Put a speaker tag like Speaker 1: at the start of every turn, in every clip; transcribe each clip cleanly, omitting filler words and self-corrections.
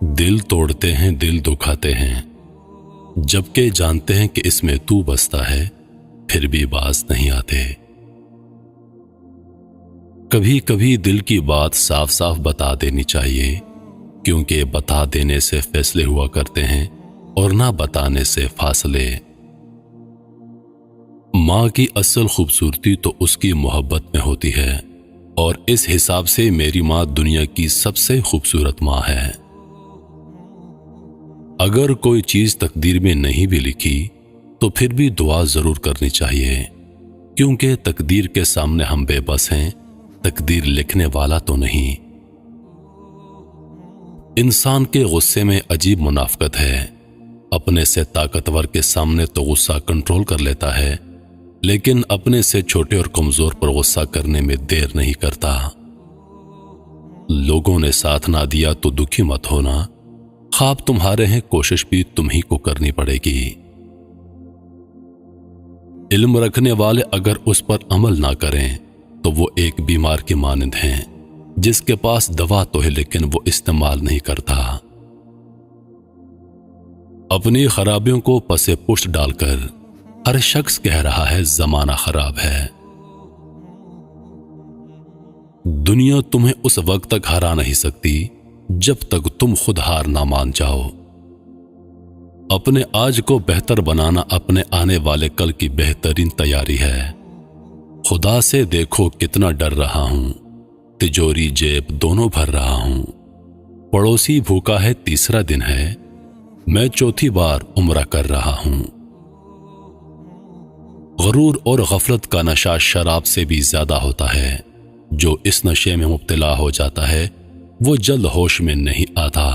Speaker 1: दिल तोड़ते हैं, दिल दुखाते हैं, जबकि जानते हैं कि इसमें तू बसता है, फिर भी बाज नहीं आते। कभी कभी दिल की बात साफ साफ बता देनी चाहिए, क्योंकि बता देने से फैसले हुआ करते हैं और ना बताने से फासले। माँ की असल खूबसूरती तो उसकी मोहब्बत में होती है, और इस हिसाब से मेरी माँ दुनिया की सबसे खूबसूरत माँ है। अगर कोई चीज तकदीर में नहीं भी लिखी तो फिर भी दुआ जरूर करनी चाहिए, क्योंकि तकदीर के सामने हम बेबस हैं, तकदीर लिखने वाला तो नहीं। इंसान के गुस्से में अजीब मुनाफकत है। अपने से ताकतवर के सामने तो गुस्सा कंट्रोल कर लेता है, लेकिन अपने से छोटे और कमजोर पर गुस्सा करने में देर नहीं करता। लोगों ने साथ ना दिया तो दुखी मत होना, ख्वाब तुम्हारे हैं, कोशिश भी तुम्ही को करनी पड़ेगी। इल्म रखने वाले अगर उस पर अमल ना करें तो वो एक बीमार की मानंद हैं, जिसके पास दवा तो है लेकिन वो इस्तेमाल नहीं करता। अपनी खराबियों को पसे पुष्ट डालकर हर शख्स कह रहा है जमाना खराब है। दुनिया तुम्हें उस वक्त तक हरा नहीं सकती जब तक तुम खुद हार ना मान जाओ। अपने आज को बेहतर बनाना अपने आने वाले कल की बेहतरीन तैयारी है। खुदा से देखो कितना डर रहा हूं, तिजोरी जेब दोनों भर रहा हूं। पड़ोसी भूखा है, तीसरा दिन है, मैं चौथी बार उम्रा कर रहा हूं। गरूर और गफलत का नशा शराब से भी ज्यादा होता है। जो इस नशे में मुब्तला हो जाता है वो जल्द होश में नहीं आता।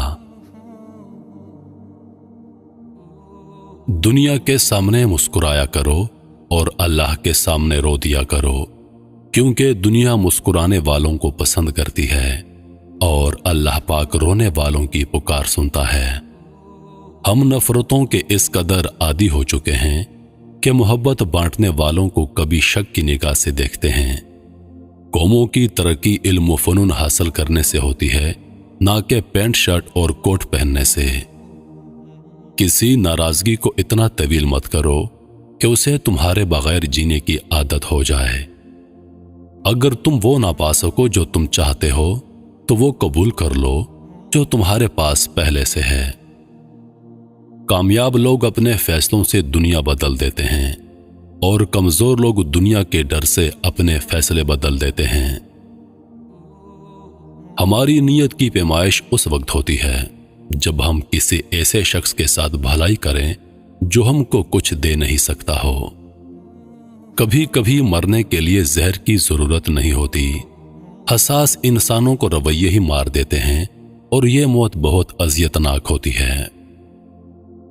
Speaker 1: दुनिया के सामने मुस्कुराया करो और अल्लाह के सामने रो दिया करो, क्योंकि दुनिया मुस्कुराने वालों को पसंद करती है और अल्लाह पाक रोने वालों की पुकार सुनता है। हम नफरतों के इस कदर आदी हो चुके हैं कि मोहब्बत बांटने वालों को कभी शक की निगाह से देखते हैं। कौमों की तरक्की इल्म फनून हासिल करने से होती है, ना कि पैंट शर्ट और कोट पहनने से। किसी नाराजगी को इतना तवील मत करो कि उसे तुम्हारे बगैर जीने की आदत हो जाए। अगर तुम वो ना पा सको जो तुम चाहते हो तो वो कबूल कर लो जो तुम्हारे पास पहले से है। कामयाब लोग अपने फैसलों से दुनिया बदल देते हैं और कमजोर लोग दुनिया के डर से अपने फैसले बदल देते हैं। हमारी नीयत की पैमाइश उस वक्त होती है जब हम किसी ऐसे शख्स के साथ भलाई करें जो हमको कुछ दे नहीं सकता हो। कभी कभी मरने के लिए जहर की जरूरत नहीं होती। हसास इंसानों को रवैये ही मार देते हैं और ये मौत बहुत अजियतनाक होती है।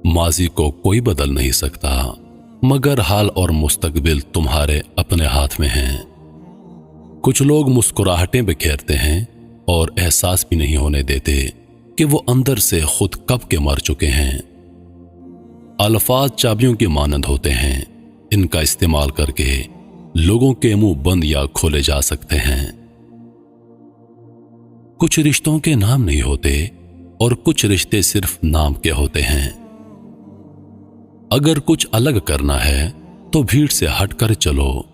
Speaker 1: माजी को कोई बदल नहीं सकता, मगर हाल और मुस्तकबिल तुम्हारे अपने हाथ में हैं। कुछ लोग मुस्कुराहटें बिखेरते हैं और एहसास भी नहीं होने देते कि वो अंदर से खुद कब के मर चुके हैं। अल्फाज चाबियों की मानंद होते हैं, इनका इस्तेमाल करके लोगों के मुंह बंद या खोले जा सकते हैं। कुछ रिश्तों के नाम नहीं होते और कुछ रिश्ते सिर्फ नाम के होते हैं। अगर कुछ अलग करना है तो भीड़ से हटकर चलो।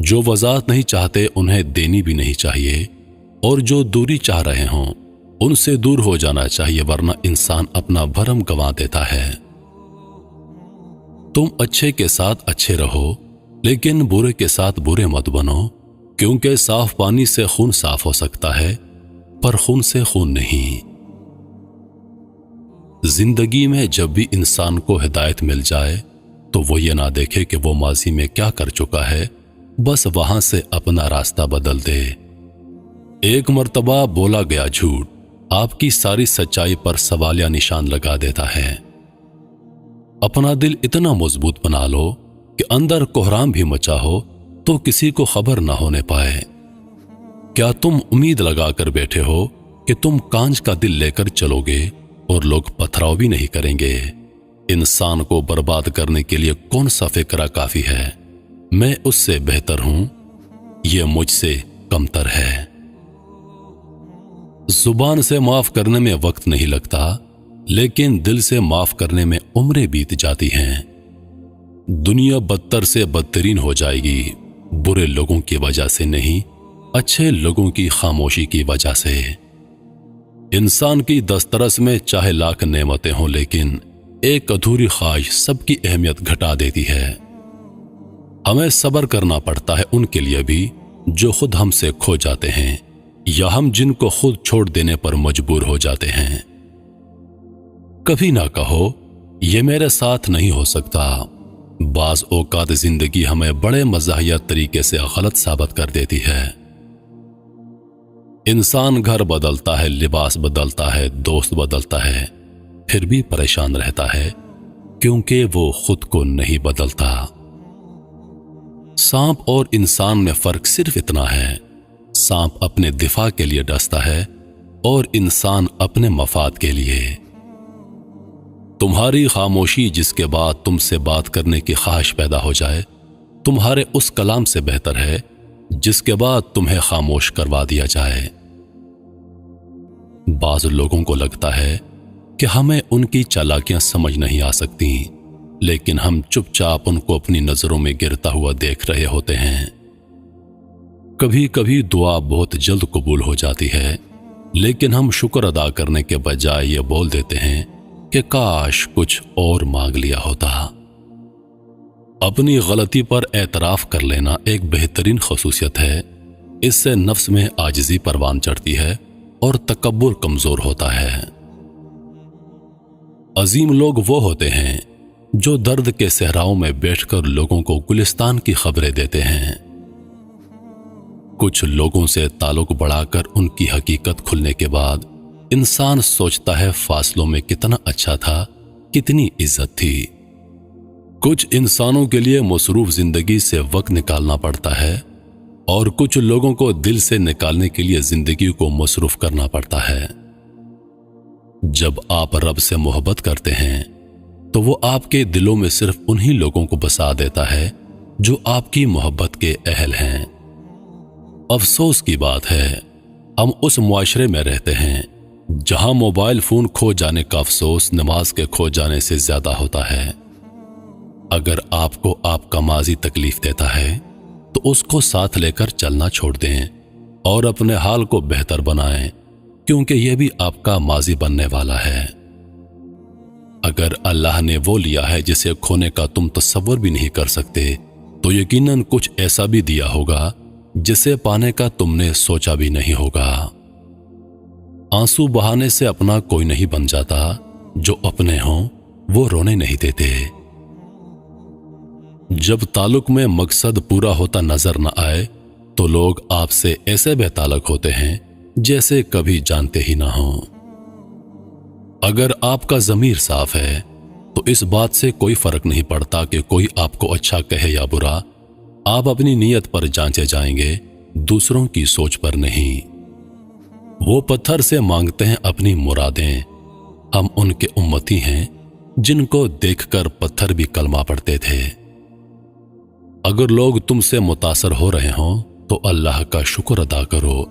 Speaker 1: जो वजाहत नहीं चाहते उन्हें देनी भी नहीं चाहिए, और जो दूरी चाह रहे हों उनसे दूर हो जाना चाहिए, वरना इंसान अपना भरम गंवा देता है। तुम अच्छे के साथ अच्छे रहो, लेकिन बुरे के साथ बुरे मत बनो, क्योंकि साफ पानी से खून साफ हो सकता है पर खून से खून नहीं। जिंदगी में जब भी इंसान को हिदायत मिल जाए तो वो ये ना देखे कि वो माजी में क्या कर चुका है, बस वहां से अपना रास्ता बदल दे। एक मर्तबा बोला गया झूठ आपकी सारी सच्चाई पर सवालिया निशान लगा देता है। अपना दिल इतना मजबूत बना लो कि अंदर कोहराम भी मचा हो तो किसी को खबर ना होने पाए। क्या तुम उम्मीद लगाकर बैठे हो कि तुम कांच का दिल लेकर चलोगे और लोग पथराव भी नहीं करेंगे? इंसान को बर्बाद करने के लिए कौन सा फिक्रा काफी है? मैं उससे बेहतर हूं, यह मुझसे कमतर है। जुबान से माफ करने में वक्त नहीं लगता, लेकिन दिल से माफ करने में उम्रें बीत जाती हैं। दुनिया बदतर से बदतरीन हो जाएगी, बुरे लोगों की वजह से नहीं, अच्छे लोगों की खामोशी की वजह से। इंसान की दस्तरस में चाहे लाख नेमतें हों, लेकिन एक अधूरी ख्वाहिश सबकी अहमियत घटा देती है। हमें सब्र करना पड़ता है उनके लिए भी जो खुद हमसे खो जाते हैं, या हम जिनको खुद छोड़ देने पर मजबूर हो जाते हैं। कभी ना कहो ये मेरे साथ नहीं हो सकता। बाज औकात जिंदगी हमें बड़े मज़ाहिया तरीके से गलत साबित कर देती है। इंसान घर बदलता है, लिबास बदलता है, दोस्त बदलता है, फिर भी परेशान रहता है क्योंकि वो खुद को नहीं बदलता। सांप और इंसान में फर्क सिर्फ इतना है, सांप अपने दिफा के लिए डसता है और इंसान अपने मफाद के लिए। तुम्हारी खामोशी जिसके बाद तुमसे बात करने की ख्वाहिश पैदा हो जाए, तुम्हारे उस कलाम से बेहतर है जिसके बाद तुम्हें खामोश करवा दिया जाए। बाज़ लोगों को लगता है कि हमें उनकी चालाकियां समझ नहीं आ सकती, लेकिन हम चुपचाप उनको अपनी नजरों में गिरता हुआ देख रहे होते हैं। कभी कभी दुआ बहुत जल्द कबूल हो जाती है, लेकिन हम शुक्र अदा करने के बजाय ये बोल देते हैं कि काश कुछ और मांग लिया होता। अपनी गलती पर एतराफ कर लेना एक बेहतरीन खसूसियत है। इससे नफ्स में आजिज़ी परवान चढ़ती है और तकब्बुर कमजोर होता है। अजीम लोग वो होते हैं जो दर्द के सहराओं में बैठकर लोगों को गुलिस्तान की खबरें देते हैं। कुछ लोगों से ताल्लुक बढ़ाकर उनकी हकीकत खुलने के बाद इंसान सोचता है फासलों में कितना अच्छा था, कितनी इज्जत थी। कुछ इंसानों के लिए मसरूफ जिंदगी से वक्त निकालना पड़ता है और कुछ लोगों को दिल से निकालने के लिए जिंदगी को मसरूफ करना पड़ता है। जब आप रब से मोहब्बत करते हैं तो वो आपके दिलों में सिर्फ उन्हीं लोगों को बसा देता है जो आपकी मोहब्बत के अहल हैं। अफसोस की बात है, हम उस मुआशरे में रहते हैं जहां मोबाइल फोन खो जाने का अफसोस नमाज के खो जाने से ज्यादा होता है। अगर आपको आपका माजी तकलीफ देता है तो उसको साथ लेकर चलना छोड़ दें और अपने हाल को बेहतर बनाएं, क्योंकि यह भी आपका माजी बनने वाला है। अगर अल्लाह ने वो लिया है जिसे खोने का तुम तसव्वुर भी नहीं कर सकते, तो यकीनन कुछ ऐसा भी दिया होगा जिसे पाने का तुमने सोचा भी नहीं होगा। आंसू बहाने से अपना कोई नहीं बन जाता, जो अपने हों वो रोने नहीं देते। जब ताल्लुक में मकसद पूरा होता नजर न आए तो लोग आपसे ऐसे बेताल्लुक होते हैं जैसे कभी जानते ही ना हों। अगर आपका ज़मीर साफ है तो इस बात से कोई फर्क नहीं पड़ता कि कोई आपको अच्छा कहे या बुरा। आप अपनी नीयत पर जांचे जाएंगे, दूसरों की सोच पर नहीं। वो पत्थर से मांगते हैं अपनी मुरादें, हम उनके उम्मती हैं जिनको देखकर पत्थर भी कलमा पढ़ते थे। अगर लोग तुमसे मुतासर हो रहे हों तो अल्लाह का शुक्र अदा करो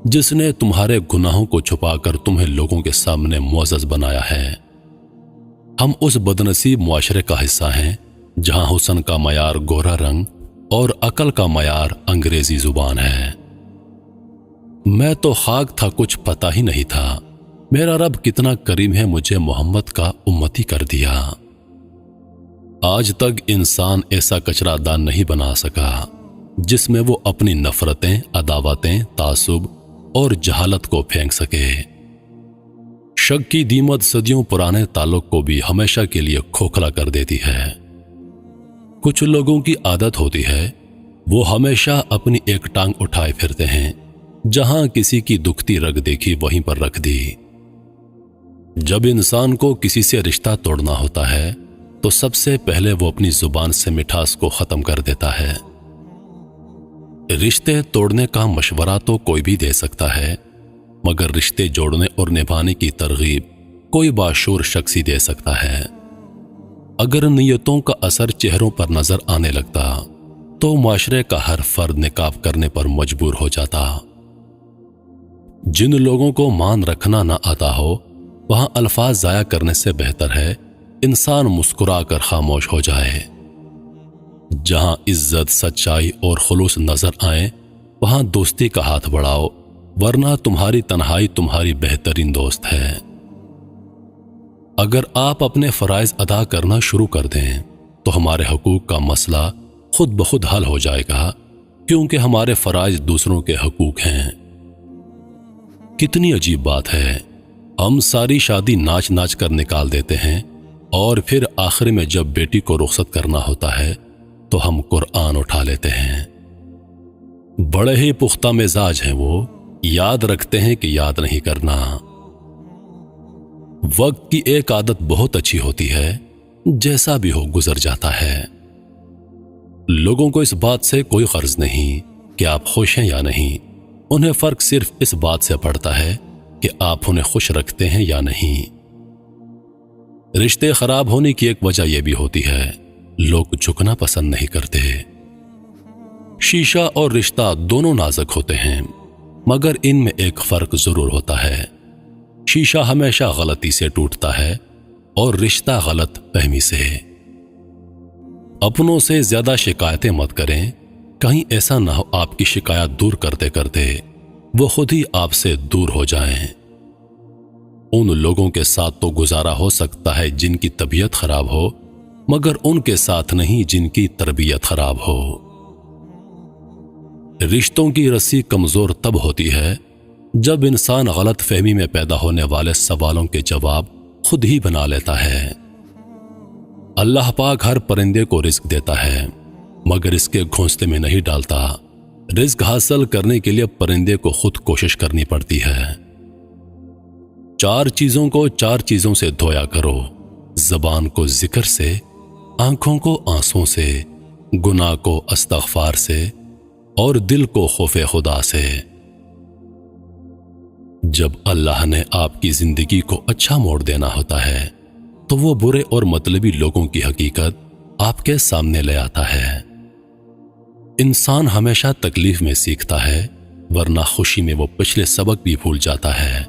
Speaker 1: जिसने तुम्हारे गुनाहों को छुपाकर तुम्हें लोगों के सामने मुअज़्ज़ज़ बनाया है। हम उस बदनसीब मुआशरे का हिस्सा हैं जहां हुस्न का मयार गोरा रंग और अकल का मयार अंग्रेजी जुबान है। मैं तो खाक था, कुछ पता ही नहीं था। मेरा रब कितना करीम है, मुझे मोहम्मद का उम्मती कर दिया। आज तक इंसान ऐसा कचरादान नहीं बना सका जिसमें वो अपनी नफरतें, अदावतें, तासुब और जहालत को फेंक सके। शक की दीमत सदियों पुराने ताल्लुक को भी हमेशा के लिए खोखला कर देती है। कुछ लोगों की आदत होती है वो हमेशा अपनी एक टांग उठाए फिरते हैं, जहां किसी की दुखती रग देखी वहीं पर रख दी। जब इंसान को किसी से रिश्ता तोड़ना होता है तो सबसे पहले वो अपनी जुबान से मिठास को खत्म कर देता है। रिश्ते तोड़ने का मशवरा तो कोई भी दे सकता है, मगर रिश्ते जोड़ने और निभाने की तरगीब कोई बाशूर शख्स ही दे सकता है। अगर नियतों का असर चेहरों पर नजर आने लगता तो माशरे का हर फर्द निकाब करने पर मजबूर हो जाता। जिन लोगों को मान रखना ना आता हो वहां अल्फाज जाया करने से बेहतर है इंसान मुस्कुरा कर खामोश हो जाए। जहां इज्जत, सच्चाई और खुलूस नजर आए वहां दोस्ती का हाथ बढ़ाओ, वरना तुम्हारी तन्हाई तुम्हारी बेहतरीन दोस्त है। अगर आप अपने फराइज अदा करना शुरू कर दें तो हमारे हकूक का मसला खुद ब खुद हल हो जाएगा, क्योंकि हमारे फराइज दूसरों के हकूक हैं। कितनी अजीब बात है, हम सारी शादी नाच नाच कर निकाल देते हैं और फिर आखिर में जब बेटी को रुखसत करना होता है तो हम कुरान उठा लेते हैं। बड़े ही पुख्ता मिजाज हैं वो, याद रखते हैं कि याद नहीं करना। वक्त की एक आदत बहुत अच्छी होती है, जैसा भी हो गुजर जाता है। लोगों को इस बात से कोई गर्ज नहीं कि आप खुश हैं या नहीं, उन्हें फर्क सिर्फ इस बात से पड़ता है कि आप उन्हें खुश रखते हैं या नहीं। रिश्ते खराब होने की एक वजह यह भी होती है, लोग झुकना पसंद नहीं करते। शीशा और रिश्ता दोनों नाजुक होते हैं, मगर इनमें एक फर्क जरूर होता है। शीशा हमेशा गलती से टूटता है और रिश्ता गलत फहमी से। अपनों से ज्यादा शिकायतें मत करें, कहीं ऐसा ना हो आपकी शिकायत दूर करते करते वो खुद ही आपसे दूर हो जाएं। उन लोगों के साथ तो गुजारा हो सकता है जिनकी तबीयत खराब हो, मगर उनके साथ नहीं जिनकी तरबियत खराब हो। रिश्तों की रस्सी कमजोर तब होती है जब इंसान गलत फहमी में पैदा होने वाले सवालों के जवाब खुद ही बना लेता है। अल्लाह पाक हर परिंदे को रिस्क देता है, मगर इसके घोंसले में नहीं डालता। रिस्क हासिल करने के लिए परिंदे को खुद कोशिश करनी पड़ती है। 4 चीजों को 4 चीजों से धोया करो, ज़बान को जिक्र से, आंखों को आंसुओं से, गुनाह को इस्तग़फ़ार से और दिल को खौफ़े खुदा से। जब अल्लाह ने आपकी जिंदगी को अच्छा मोड़ देना होता है तो वो बुरे और मतलबी लोगों की हकीकत आपके सामने ले आता है। इंसान हमेशा तकलीफ में सीखता है, वरना खुशी में वो पिछले सबक भी भूल जाता है।